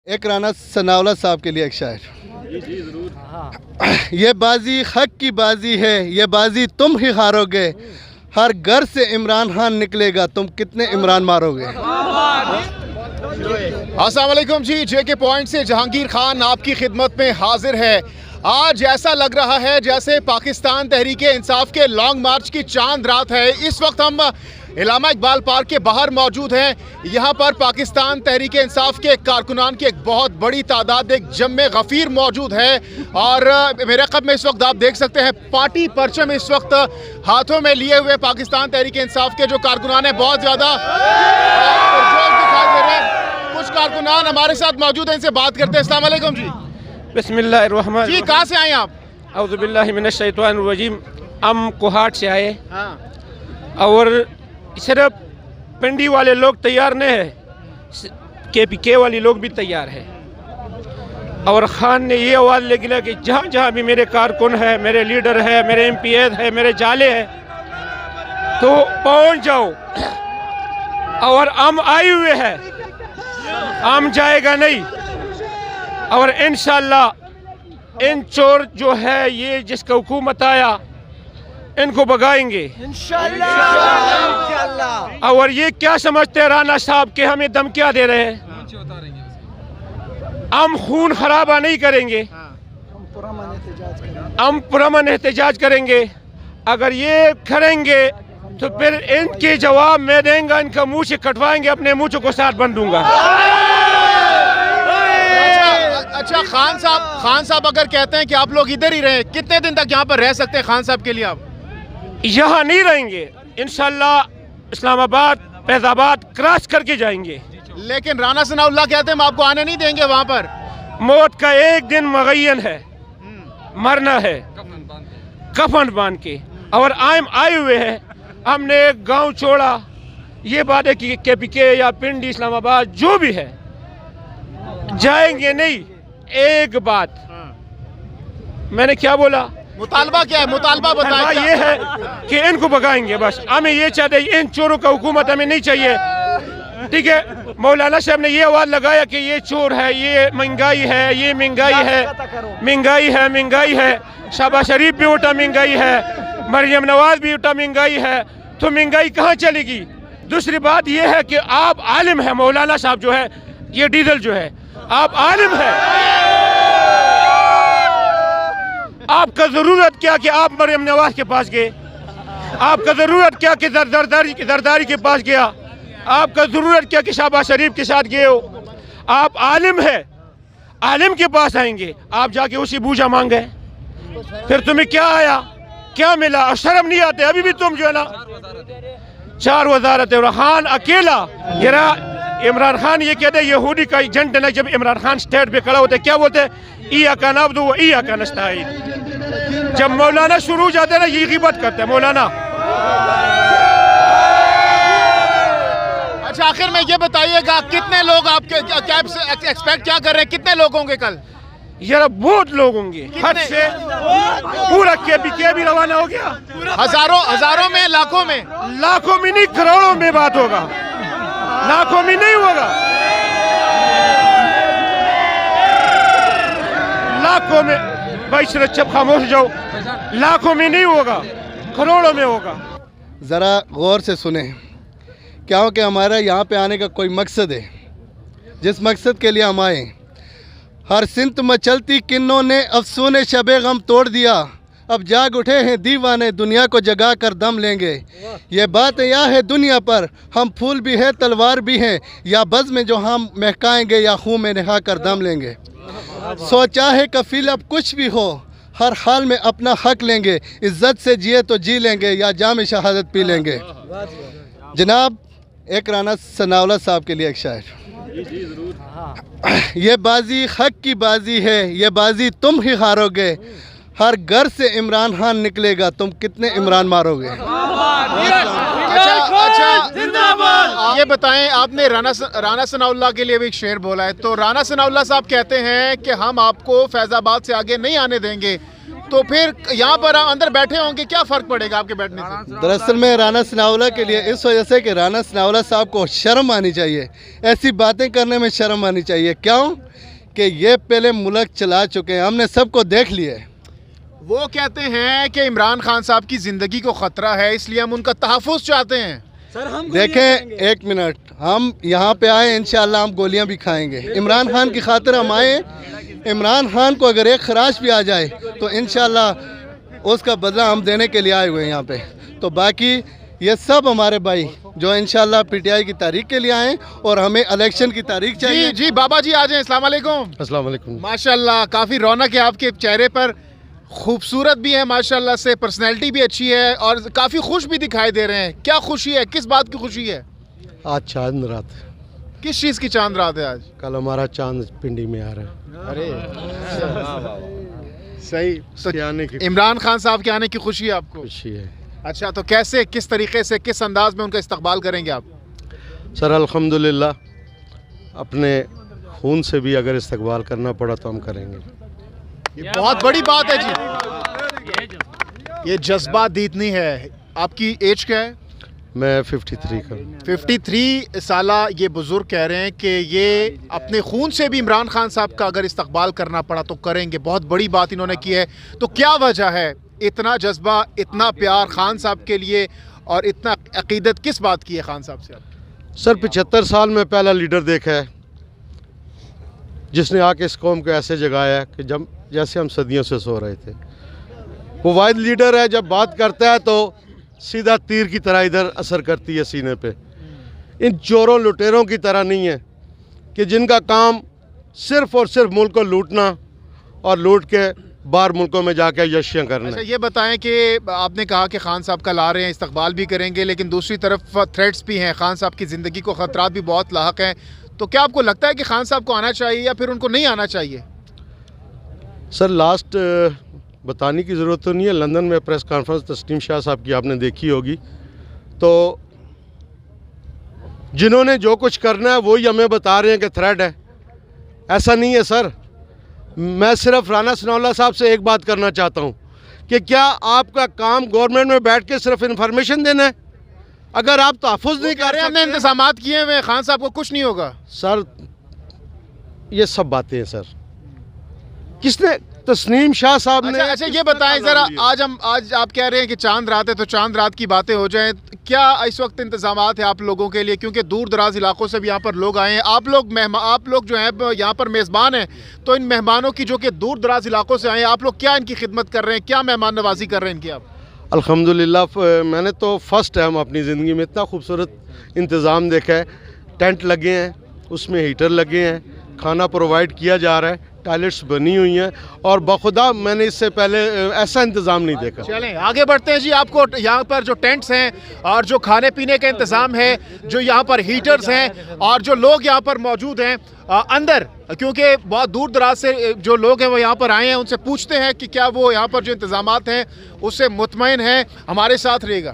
ایک رانا ثناءاللہ صاحب کے لیے ایک شاعر. یہ بازی حق کی بازی ہے، یہ بازی تم ہی ہارو گے. ہر گھر سے عمران خان نکلے گا، تم کتنے عمران مارو گے. السلام علیکم جی. جے کے پوائنٹ سے جہانگیر خان آپ کی خدمت میں حاضر ہے. آج ایسا لگ رہا ہے جیسے پاکستان تحریک انصاف کے لانگ مارچ کی چاند رات ہے. اس وقت ہم علامہ اقبال پارک کے باہر موجود ہیں. یہاں پر پاکستان تحریک انصاف کے کارکنان کی ایک بہت بڑی تعداد، ایک جمع غفیر موجود ہے. اور میرے قب میں اس وقت آپ دیکھ سکتے ہیں پارٹی پرچم اس وقت ہاتھوں میں لیے ہوئے پاکستان تحریک انصاف کے جو کارکنان ہیں بہت زیادہ پرجوش دکھائی دے رہے ہیں. کچھ کارکنان ہمارے ساتھ موجود ہیں، ان سے بات کرتے ہیں. السلام علیکم جی. بسم اللہ الرحمن الرحیم. جی کہاں سے آئے آپ؟ اعوذ باللہ من الشیطان الرجیم. ہم کوہاٹ سے آئے ہاں. اور صرف پنڈی والے لوگ تیار نہیں ہیں، کے پی کے والے لوگ بھی تیار ہیں. اور خان نے یہ آواز لے گیا کہ جہاں جہاں بھی میرے کارکن ہے، میرے لیڈر ہے، میرے ایم پی ایز ہے، میرے جالے ہیں، تو پہنچ جاؤ. اور ہم آئے ہوئے ہیں، ہم جائے گا نہیں. اور انشاءاللہ ان چور جو ہے یہ جس کا حکومت آیا ان کو بگائیں گے انشاءاللہ. اور یہ کیا سمجھتے ہیں رانا صاحب کہ ہمیں دھمکیاں دے رہے ہیں؟ ہم خون خرابہ نہیں کریں گے، ہم پرامن احتجاج کریں گے. اگر یہ کریں گے تو پھر ان کے جواب میں دیں گا، ان کا منہ سے کٹوائیں گے، اپنے منہ کو ساتھ بند دوں گا. اچھا خان صاحب اگر کہتے ہیں کہ آپ لوگ ادھر ہی رہیں، کتنے دن تک یہاں پر رہ سکتے ہیں خان صاحب کے لیے آپ؟ یہاں نہیں رہیں گے انشاءاللہ، اسلام آباد فیض آباد کراس کر کے جائیں گے. لیکن رانا ثناءاللہ کہتے ہیں ہم آپ کو آنے نہیں دیں گے وہاں پر. موت کا ایک دن معین ہے، مرنا ہے کفن باندھ کے. اور آئے ہوئے ہیں، ہم نے ایک گاؤں چھوڑا. یہ بات ہے کہ کے پی کے یا پنڈی اسلام آباد جو بھی ہے جائیں گے نہیں. ایک بات میں نے کیا بولا؟ مطالبہ کیا ہے؟ مطالبہ بتائیں. یہ ہے کہ ان کو بگائیں گے. بس ہمیں یہ چاہتے ہیں، ان چوروں کا حکومت ہمیں نہیں چاہیے. ٹھیک ہے، مولانا صاحب نے یہ آواز لگایا کہ یہ چور ہے، یہ مہنگائی ہے، یہ مہنگائی ہے، مہنگائی ہے، مہنگائی ہے. شہباز شریف بھی اٹھا مہنگائی ہے، مریم نواز بھی اٹھا مہنگائی ہے. تو مہنگائی کہاں چلے گی؟ دوسری بات یہ ہے کہ آپ عالم ہیں، مولانا صاحب جو ہے، یہ ڈیزل جو ہے، آپ عالم ہیں. آپ کا ضرورت کیا کہ آپ مریم نواز کے پاس گئے؟ آپ کا ضرورت کیا کہ زرداری کے پاس گیا؟ آپ کا ضرورت کیا کہ شہباز شریف کے ساتھ گئے ہو؟ آپ عالم ہے، عالم کے پاس آئیں گے. آپ جا کے اسی بوجھا مانگے، پھر تمہیں کیا آیا، کیا ملا؟ اور شرم نہیں آتے ابھی بھی تم جو ہے نا 4 وزارت. اور خان اکیلا، عمران خان یہ کہتے ہیں یہودی کا ایجنٹ ہے. جب عمران خان سٹیٹ پہ کھڑا ہوتے کیا بولتے ہیں؟ ایاکا نعبد و ایاکا نستعین. جب مولانا شروع ہو جاتے ہیں نا یہ غیبت کرتے ہیں مولانا. اچھا آخر میں یہ بتائیے گا کتنے لوگ آپ کے ایکسپیکٹ کیا کر رہے ہیں؟ کتنے لوگ ہوں گے کل؟ یار بہت لوگ ہوں گے، حد سے. پورا کے بھی روانہ ہو گیا. ہزاروں میں، لاکھوں میں؟ لاکھوں میں نہیں، کروڑوں میں بات ہوگا، لاکھوں میں نہیں ہوگا. لاکھوں میں بھائی سرچ خاموش جاؤ. لاکھوں میں نہیں ہوگا، کروڑوں میں ہوگا. ذرا غور سے سنیں، کیا ہو کہ ہمارا یہاں پہ آنے کا کوئی مقصد ہے، جس مقصد کے لیے ہم آئے. ہر سمت مچلتی کنوں نے افسون شب غم توڑ دیا. اب جاگ اٹھے ہیں دیوانے، دنیا کو جگا کر دم لیں گے. یہ بات یا ہے دنیا پر، ہم پھول بھی ہیں تلوار بھی ہیں، یا بز میں جو ہم مہکائیں گے یا خون میں نہا کر دم لیں گے. سوچا ہے کفیل اب کچھ بھی ہو، ہر حال میں اپنا حق لیں گے. عزت سے جیے تو جی لیں گے، یا جام شہادت پی لیں گے. جناب ایک رانا ثناءاللہ صاحب کے لیے ایک شاعر. یہ بازی حق کی بازی ہے، یہ بازی تم ہی ہارو گے. ہر گھر سے عمران خان نکلے گا، تم کتنے عمران مارو گے. اچھا یہ بتائیں، آپ نے رانا ثناءاللہ کے لیے بھی ایک شعر بولا ہے، تو رانا ثناءاللہ صاحب کہتے ہیں کہ ہم آپ کو فیض آباد سے آگے نہیں آنے دیں گے. تو پھر یہاں پر اندر بیٹھے ہوں گے، کیا فرق پڑے گا آپ کے بیٹھنے سے؟ دراصل میں رانا ثناءاللہ کے لیے اس وجہ سے کہ رانا ثناءاللہ صاحب کو شرم آنی چاہیے، ایسی باتیں کرنے میں شرم آنی چاہیے. کیوں کہ یہ پہلے ملک چلا چکے ہیں, ہم نے سب کو دیکھ لیا ہے. وہ کہتے ہیں کہ عمران خان صاحب کی زندگی کو خطرہ ہے, اس لیے ہم ان کا تحفظ چاہتے ہیں. دیکھیں ایک منٹ, ہم یہاں پہ آئے انشاءاللہ ہم گولیاں بھی کھائیں گے. عمران خان کی خاطر ہم آئے. عمران خان کو اگر ایک خراش بھی آ جائے تو انشاءاللہ اس کا بدلہ ہم دینے کے لیے آئے ہوئے ہیں یہاں پہ. تو باقی یہ سب ہمارے بھائی جو انشاءاللہ پی ٹی آئی کی تاریخ کے لیے آئیں, اور ہمیں الیکشن کی تاریخ چاہیے. جی بابا جی آ جائیں. السلام علیکم. السلام علیکم. ماشاءاللہ کافی رونق ہے آپ کے چہرے پر, خوبصورت بھی ہے ماشاءاللہ سے, پرسنالٹی بھی اچھی ہے اور کافی خوش بھی دکھائی دے رہے ہیں. کیا خوشی ہے, کس بات کی خوشی ہے؟ آج چاند رات, کس چیز کی چاند رات ہے آج؟ کل ہمارا چاند پنڈی میں آ رہا ہے. ارے صحیح. تو آنے کی عمران خان صاحب کے آنے کی خوشی ہے آپ کو؟ خوشی ہے. اچھا, تو کیسے, کس طریقے سے, کس انداز میں ان کا استقبال کریں گے آپ؟ سر الحمدللہ اپنے خون سے بھی اگر استقبال کرنا پڑا تو ہم کریں گے. یہ بہت بڑی بات ہے جی, یہ جذبہ دیدنی ہے. آپ کی ایج کیا ہے؟ میں 53 کا. 53 سالہ یہ بزرگ کہہ رہے ہیں کہ یہ اپنے خون سے بھی عمران خان صاحب کا اگر استقبال کرنا پڑا تو کریں گے. بہت بڑی بات انہوں نے کی ہے. تو کیا وجہ ہے اتنا جذبہ, اتنا پیار خان صاحب کے لیے, اور اتنا عقیدت کس بات کی ہے خان صاحب سے آپ؟ سر 75 سال میں پہلا لیڈر دیکھا ہے جس نے آ کے اس قوم کو ایسے جگایا ہے کہ جیسے ہم صدیوں سے سو رہے تھے. وہ واحد لیڈر ہے جب بات کرتا ہے تو سیدھا تیر کی طرح ادھر اثر کرتی ہے سینے پہ. ان چوروں لٹیروں کی طرح نہیں ہے کہ جن کا کام صرف اور صرف ملک کو لوٹنا اور لوٹ کے باہر ملکوں میں جا کے یشیاں کرنا. اچھا یہ بتائیں کہ آپ نے کہا کہ خان صاحب کل آ رہے ہیں, استقبال بھی کریں گے, لیکن دوسری طرف تھریٹس بھی ہیں, خان صاحب کی زندگی کو خطرات بھی بہت لاحق ہیں. تو کیا آپ کو لگتا ہے کہ خان صاحب کو آنا چاہیے یا پھر ان کو نہیں آنا چاہیے؟ سر لاسٹ بتانے کی ضرورت تو نہیں ہے, لندن میں پریس کانفرنس تسلیم شاہ صاحب کی آپ نے دیکھی ہوگی. تو جنہوں نے جو کچھ کرنا ہے وہی ہمیں بتا رہے ہیں کہ تھریٹ ہے. ایسا نہیں ہے سر. میں صرف رانا ثناء اللہ صاحب سے ایک بات کرنا چاہتا ہوں کہ کیا آپ کا کام گورنمنٹ میں بیٹھ کے صرف انفارمیشن دینا ہے؟ اگر آپ تحفظ نہیں کر رہے, ہم نے انتظامات کیے ہوئے, خان صاحب کو کچھ نہیں ہوگا. سر یہ سب باتیں ہیں سر. کس نے, تسلیم شاہ صاحب نے. اچھا یہ بتائیں ذرا, آج آپ کہہ رہے ہیں کہ چاند رات ہے تو چاند رات کی باتیں ہو جائیں. کیا اس وقت انتظامات ہیں آپ لوگوں کے لیے, کیونکہ دور دراز علاقوں سے بھی یہاں پر لوگ آئے ہیں, آپ لوگ جو ہیں یہاں پر میزبان ہیں, تو ان مہمانوں کی جو کہ دور دراز علاقوں سے آئے ہیں, آپ لوگ کیا ان کی خدمت کر رہے ہیں, کیا مہمان نوازی کر رہے ہیں ان کی آپ؟ الحمدللہ میں نے تو فرسٹ ٹائم اپنی زندگی میں اتنا خوبصورت انتظام دیکھا ہے. ٹینٹ لگے ہیں, اس میں ہیٹر لگے ہیں, کھانا پرووائڈ کیا جا رہا ہے, ٹائلٹس بنی ہوئی ہیں, اور بخدا میں نے اس سے پہلے ایسا انتظام نہیں دیکھا. چلیں آگے بڑھتے ہیں جی. آپ کو یہاں پر جو ٹینٹس ہیں اور جو کھانے پینے کا انتظام ہے, جو یہاں پر ہیٹرز ہیں, اور جو لوگ یہاں پر موجود ہیں اندر, کیونکہ بہت دور دراز سے جو لوگ ہیں وہ یہاں پر آئے ہیں, ان سے پوچھتے ہیں کہ کیا وہ یہاں پر جو انتظامات ہیں اس سے مطمئن ہیں. ہمارے ساتھ رہے گا.